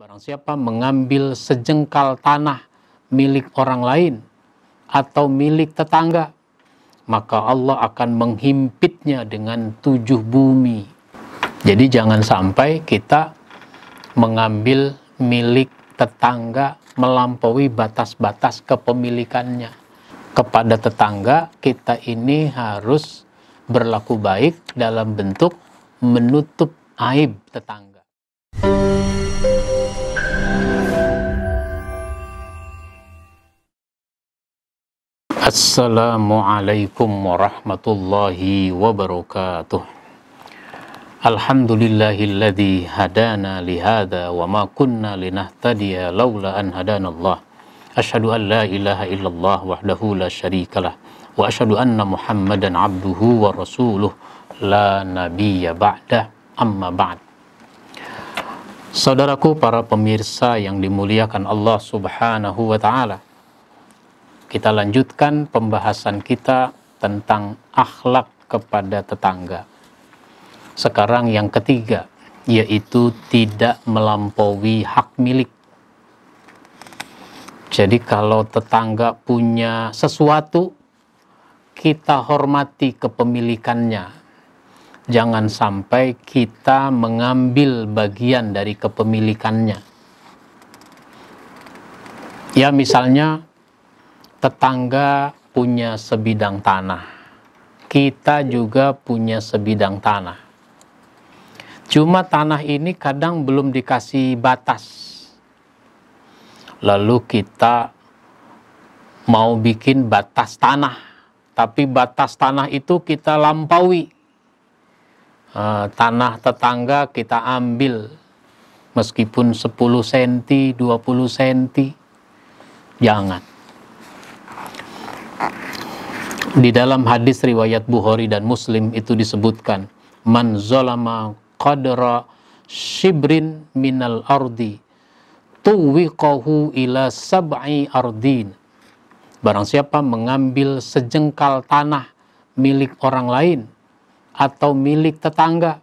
Barang siapa mengambil sejengkal tanah milik orang lain atau milik tetangga, maka Allah akan menghimpitnya dengan 7 bumi. Jadi jangan sampai kita mengambil milik tetangga melampaui batas-batas kepemilikannya. Kepada tetangga kita ini harus berlaku baik dalam bentuk menutup aib tetangga. Assalamualaikum warahmatullahi wabarakatuh. Alhamdulillahilladzi hadana lihada wa ma kunna linahtadiya laula an hadanallah. Asyhadu an la ilaha illallah wahdahu la syarikalah wa asyhadu anna Muhammadan abduhu wa rasuluh la nabiyya ba'da, amma ba'd. Saudaraku para pemirsa yang dimuliakan Allah Subhanahu wa taala. Kita lanjutkan pembahasan kita tentang akhlak kepada tetangga. Sekarang yang ketiga, yaitu tidak melampaui hak milik. Jadi kalau tetangga punya sesuatu, kita hormati kepemilikannya. Jangan sampai kita mengambil bagian dari kepemilikannya. Ya misalnya, tetangga punya sebidang tanah, kita juga punya sebidang tanah. Cuma tanah ini kadang belum dikasih batas. Lalu kita mau bikin batas tanah, tapi batas tanah itu kita lampaui. Tanah tetangga kita ambil, meskipun 10 cm, 20 cm, jangan. Di dalam hadis riwayat Bukhari dan Muslim itu disebutkan, man zalama qadra shibrin minal ardi tuwiqahu ila sab'i ardin. Barang siapa mengambil sejengkal tanah milik orang lain atau milik tetangga,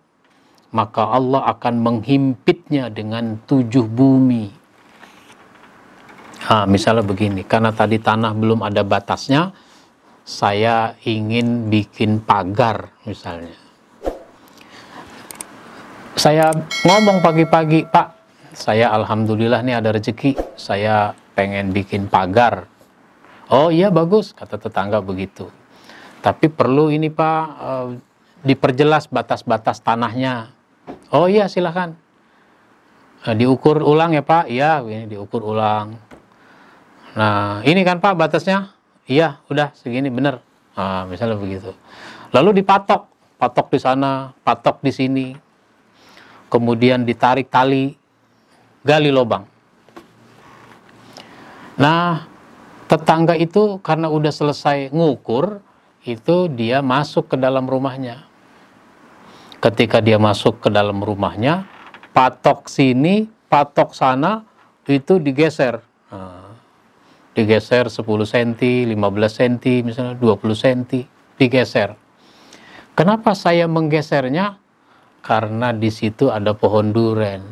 maka Allah akan menghimpitnya dengan 7 bumi. Misalnya begini, karena tadi tanah belum ada batasnya, saya ingin bikin pagar misalnya. Saya ngomong pagi-pagi, Pak, saya alhamdulillah nih ada rezeki, saya pengen bikin pagar. Oh iya bagus, kata tetangga begitu. Tapi perlu ini Pak, diperjelas batas-batas tanahnya. Oh iya silakan. Diukur ulang ya Pak, iya ini diukur ulang. Nah ini kan Pak batasnya. Iya, udah segini bener. Misalnya begitu. Lalu dipatok, patok di sana, patok di sini. Kemudian ditarik tali, gali lubang. Nah, tetangga itu karena udah selesai ngukur, itu dia masuk ke dalam rumahnya. Ketika dia masuk ke dalam rumahnya, patok sini, patok sana, itu digeser. Digeser 10 cm, 15 cm, misalnya 20 cm, digeser. Kenapa saya menggesernya? Karena di situ ada pohon duren.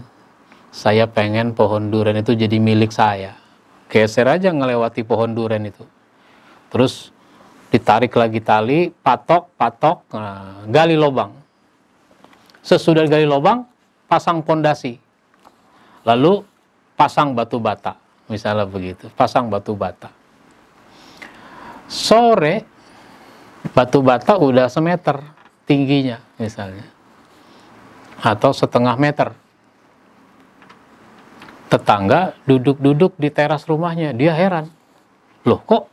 Saya pengen pohon duren itu jadi milik saya. Geser aja ngelewati pohon duren itu. Terus ditarik lagi tali, patok, gali lubang. Sesudah gali lubang, pasang pondasi. Lalu pasang batu bata. Misalnya begitu, pasang batu bata. Sore, batu bata udah semeter tingginya misalnya. Atau setengah meter. Tetangga duduk-duduk di teras rumahnya, dia heran. Loh kok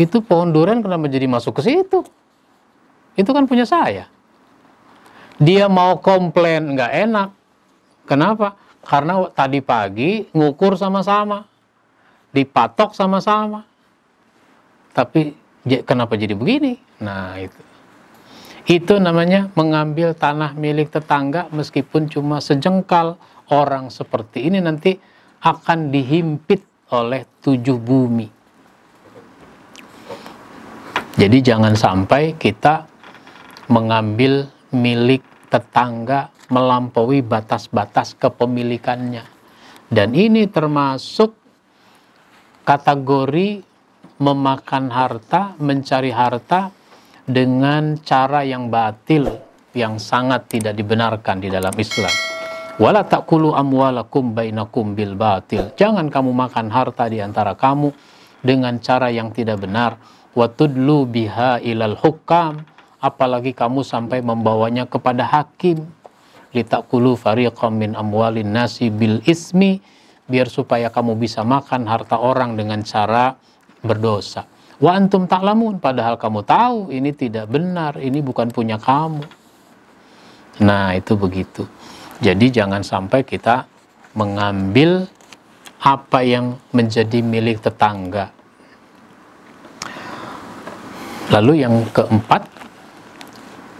itu pohon durian kenapa jadi masuk ke situ? Itu kan punya saya. Dia mau komplain, nggak enak. Kenapa? Karena tadi pagi ngukur sama-sama, dipatok sama-sama. Tapi kenapa jadi begini? Nah itu namanya mengambil tanah milik tetangga meskipun cuma sejengkal. Orang seperti ini nanti akan dihimpit oleh 7 bumi. Jadi jangan sampai kita mengambil milik tetangga melampaui batas-batas kepemilikannya. Dan ini termasuk kategori memakan harta, mencari harta dengan cara yang batil, yang sangat tidak dibenarkan di dalam Islam. Wala ta'kulu amwalakum bainakum bil batil. Jangan kamu makan harta di antara kamu dengan cara yang tidak benar. Wa tudlu biha ilal hukam. Apalagi kamu sampai membawanya kepada hakim. Litakulu fariqam min amwalin nasi bil ismi. Biar supaya kamu bisa makan harta orang dengan cara berdosa. Wa antum ta'lamun, padahal kamu tahu ini tidak benar, ini bukan punya kamu. Nah, itu begitu. Jadi jangan sampai kita mengambil apa yang menjadi milik tetangga. Lalu yang keempat,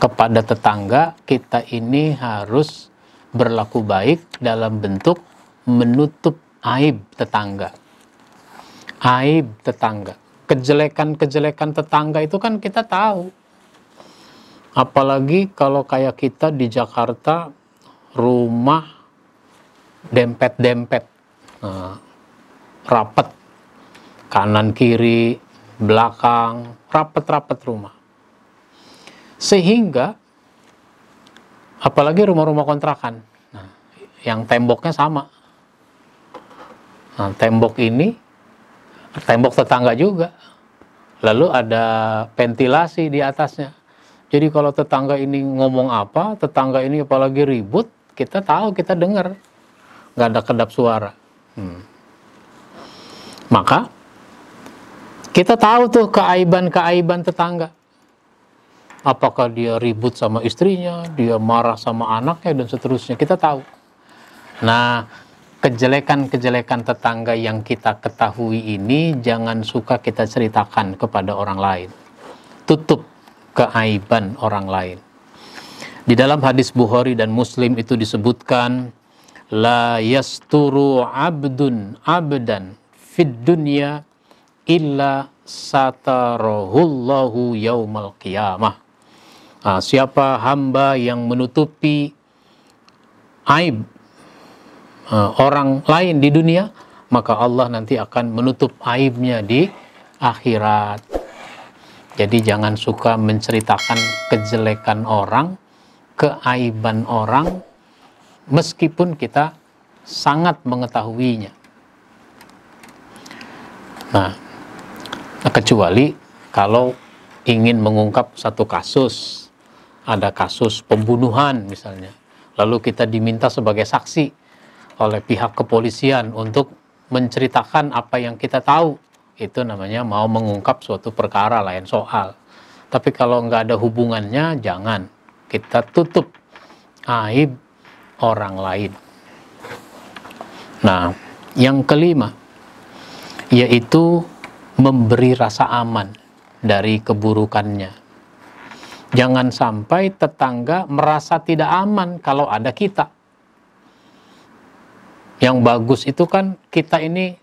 kepada tetangga kita ini harus berlaku baik dalam bentuk menutup aib tetangga. Aib tetangga, kejelekan-kejelekan tetangga itu kan kita tahu. Apalagi kalau kayak kita di Jakarta, rumah dempet-dempet, rapet, kanan kiri, belakang, rapet-rapet rumah. Sehingga, apalagi rumah-rumah kontrakan, yang temboknya sama. Nah, tembok ini tembok tetangga juga, lalu ada ventilasi di atasnya. Jadi kalau tetangga ini ngomong apa, tetangga ini apalagi ribut, kita tahu, kita dengar, nggak ada kedap suara. Maka kita tahu tuh keaiban-keaiban tetangga. Apakah dia ribut sama istrinya, dia marah sama anaknya, dan seterusnya, kita tahu. Nah, kejelekan-kejelekan tetangga yang kita ketahui ini jangan suka kita ceritakan kepada orang lain. Tutup keaiban orang lain. Di dalam hadis Bukhari dan Muslim itu disebutkan, la yasturu abdun abdan fid dunya illa satarahullahu yaumal qiyamah. Siapa hamba yang menutupi aib orang lain di dunia, maka Allah nanti akan menutup aibnya di akhirat. Jadi jangan suka menceritakan kejelekan orang, keaiban orang, meskipun kita sangat mengetahuinya. Nah, kecuali kalau ingin mengungkap satu kasus, ada kasus pembunuhan misalnya, lalu kita diminta sebagai saksi oleh pihak kepolisian untuk menceritakan apa yang kita tahu, itu namanya mau mengungkap suatu perkara, lain soal. Tapi kalau nggak ada hubungannya, jangan. Kita tutup aib orang lain. Nah, yang kelima, yaitu memberi rasa aman dari keburukannya. Jangan sampai tetangga merasa tidak aman kalau ada kita. Yang bagus itu kan kita ini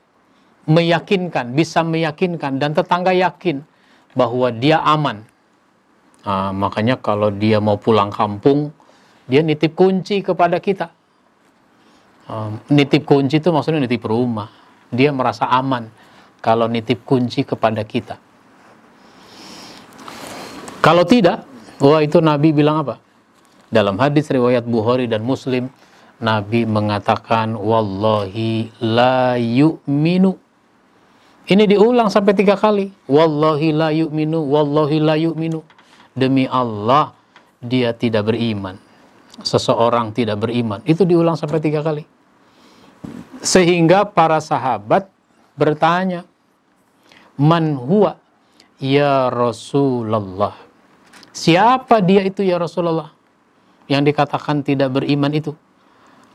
meyakinkan, bisa meyakinkan, dan tetangga yakin bahwa dia aman. Nah, makanya kalau dia mau pulang kampung, dia nitip kunci kepada kita. Nitip kunci itu maksudnya nitip rumah. Dia merasa aman kalau nitip kunci kepada kita. Kalau tidak, wah, itu Nabi bilang apa? Dalam hadis riwayat Bukhari dan Muslim, Nabi mengatakan, wallahi la yu'minu. Ini diulang sampai 3 kali. Wallahi la yu'minu, wallahi la yu'minu. Demi Allah, dia tidak beriman. Seseorang tidak beriman. Itu diulang sampai 3 kali. Sehingga para sahabat bertanya, man huwa ya Rasulullah? Siapa dia itu ya Rasulullah? Yang dikatakan tidak beriman itu.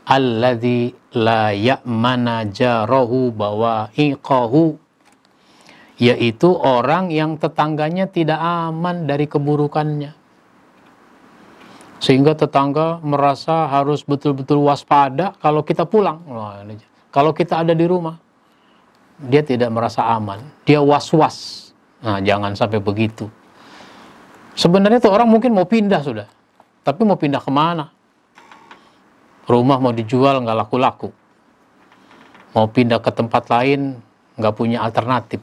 Alladzi la ya'mana jarahu bawa'iqahu, yaitu orang yang tetangganya tidak aman dari keburukannya. Sehingga tetangga merasa harus betul-betul waspada kalau kita pulang. Kalau kita ada di rumah, dia tidak merasa aman. Dia was-was. Nah, jangan sampai begitu. Sebenarnya tuh orang mungkin mau pindah sudah. Tapi mau pindah kemana? Rumah mau dijual nggak laku-laku. Mau pindah ke tempat lain nggak punya alternatif.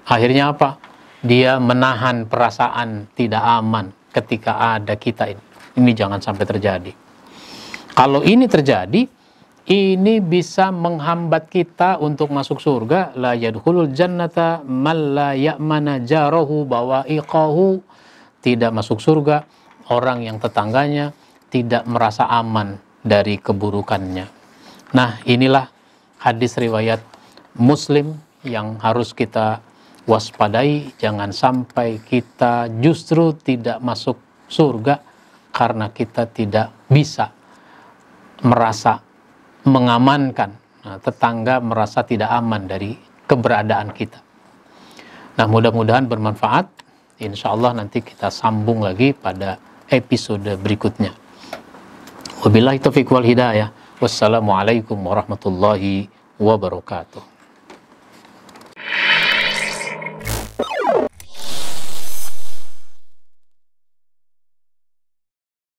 Akhirnya apa? Dia menahan perasaan tidak aman ketika ada kita ini. Ini jangan sampai terjadi. Kalau ini terjadi, ini bisa menghambat kita untuk masuk surga. La yadkhulul jannata man la ya'mana jarahu bawa'iqahu. Tidak masuk surga orang yang tetangganya tidak merasa aman dari keburukannya. Nah, inilah hadis riwayat Muslim yang harus kita waspadai. Jangan sampai kita justru tidak masuk surga karena kita tidak bisa merasa mengamankan, tetangga merasa tidak aman dari keberadaan kita. Nah, mudah-mudahan bermanfaat. Insya Allah nanti kita sambung lagi pada episode berikutnya. Wabillahi taufiq wal hidayah. Wassalamualaikum warahmatullahi wabarakatuh.